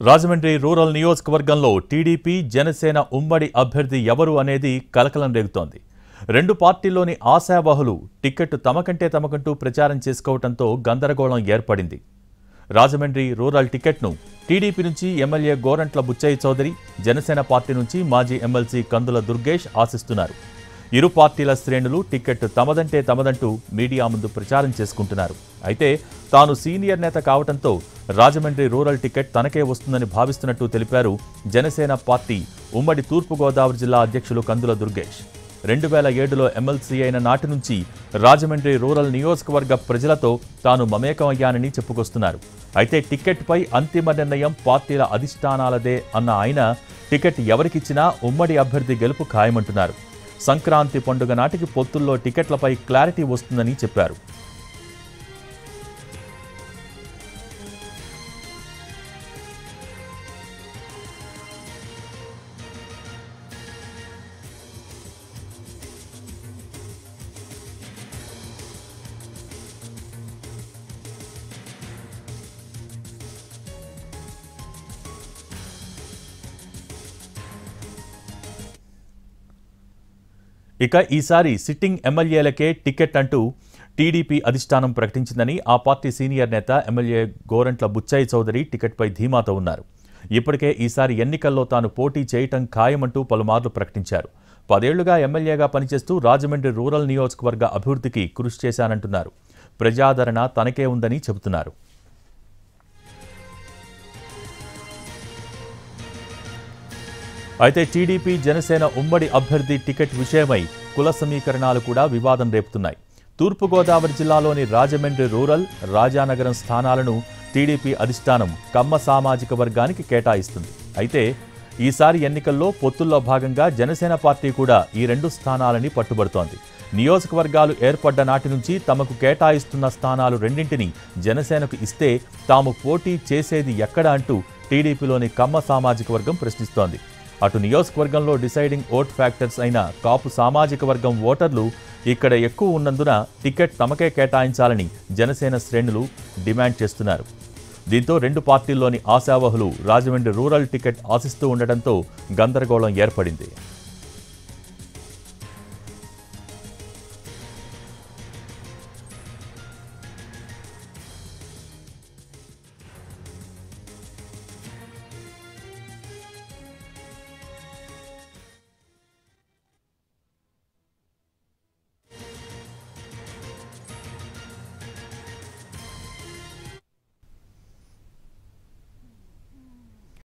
Rajahmundry rural నియోజకవర్గంలో TDP Janasena ఉమ్మడి అభ్యర్థి ఎవరు అనేది కలకలం రేగుతోంది. రెండు పార్టీల్లోని ఆశావహులు టికెట్ తమకంటూ ప్రచారం చేసుకోవడంతో గందరగోళం ఏర్పడింది. రాజమండ్రి రూరల్ టికెట్ను టీడీపీ నుంచి ఎమ్మెల్యే గోరంట్ల బుచ్చయ్య చౌదరి, జనసేన పార్టీ నుంచి మాజీ ఎమ్మెల్సీ కందుల దుర్గేష్ ఆశిస్తున్నారు. ఇరు పార్టీల శ్రేణులు టికెట్ తమదంటూ మీడియా ముందు ప్రచారం చేసుకుంటున్నారు. అయితే తాను సీనియర్ నేత కావడంతో రాజమండ్రి రూరల్ టికెట్ తనకే వస్తుందని భావిస్తున్నట్టు తెలిపారు జనసేన పార్టీ ఉమ్మడి తూర్పుగోదావరి జిల్లా అధ్యక్షులు కందుల దుర్గేష్. 2007లో ఎమ్మెల్సీ అయిన నాటి నుంచి రాజమండ్రి రూరల్ నియోజకవర్గ ప్రజలతో తాను మమేకమయ్యానని చెప్పుకొస్తున్నారు. అయితే టికెట్పై అంతిమ నిర్ణయం పార్టీల అధిష్టానాలదే అన్న ఆయన టికెట్ ఎవరికిచ్చినా ఉమ్మడి అభ్యర్థి గెలుపు ఖాయమంటున్నారు. సంక్రాంతి పండుగ నాటికి పొత్తుల్లో టికెట్లపై క్లారిటీ వస్తుందని చెప్పారు. ఇక ఈసారి సిట్టింగ్ ఎమ్మెల్యేలకే టికెట్ అంటూ టీడీపీ అధిష్టానం ప్రకటించిందని ఆ పార్టీ సీనియర్ నేత ఎమ్మెల్యే గోరంట్ల బుచ్చయ్య చౌదరి టికెట్పై ధీమాతో ఉన్నారు. ఇప్పటికే ఈసారి ఎన్నికల్లో తాను పోటీ చేయటం ఖాయమంటూ పలుమార్లు ప్రకటించారు. 10 ఏళ్లుగా ఎమ్మెల్యేగా పనిచేస్తూ రాజమండ్రి రూరల్ నియోజకవర్గ అభివృద్ధికి కృషి చేశానంటున్నారు. ప్రజాదరణ తనకే ఉందని చెబుతున్నారు. అయితే టీడీపీ జనసేన ఉమ్మడి అభ్యర్థి టికెట్ విషయమై కుల సమీకరణాలు కూడా వివాదం రేపుతున్నాయి. తూర్పుగోదావరి జిల్లాలోని రాజమండ్రి రూరల్, రాజానగరం స్థానాలను టీడీపీ అధిష్టానం కమ్మ సామాజిక వర్గానికి కేటాయిస్తుంది. అయితే ఈసారి ఎన్నికల్లో పొత్తుల్లో భాగంగా జనసేన పార్టీ కూడా ఈ 2 స్థానాలని పట్టుబడుతోంది. నియోజకవర్గాలు ఏర్పడ్డ నాటి నుంచి తమకు కేటాయిస్తున్న స్థానాలు రెండింటిని జనసేనకు ఇస్తే తాము పోటీ చేసేది ఎక్కడ అంటూ టీడీపీలోని కమ్మ సామాజిక వర్గం ప్రశ్నిస్తోంది. అటు నియోజకవర్గంలో డిసైడింగ్ ఓట్ ఫ్యాక్టర్స్ అయిన కాపు సామాజిక వర్గం ఓటర్లు ఇక్కడ ఎక్కువ ఉన్నందున టికెట్ తమకే కేటాయించాలని జనసేన శ్రేణులు డిమాండ్ చేస్తున్నారు. దీంతో రెండు పార్టీల్లోని ఆశావహులు రాజమండ్రి రూరల్ టికెట్ ఆశిస్తూ ఉండటంతో గందరగోళం ఏర్పడింది.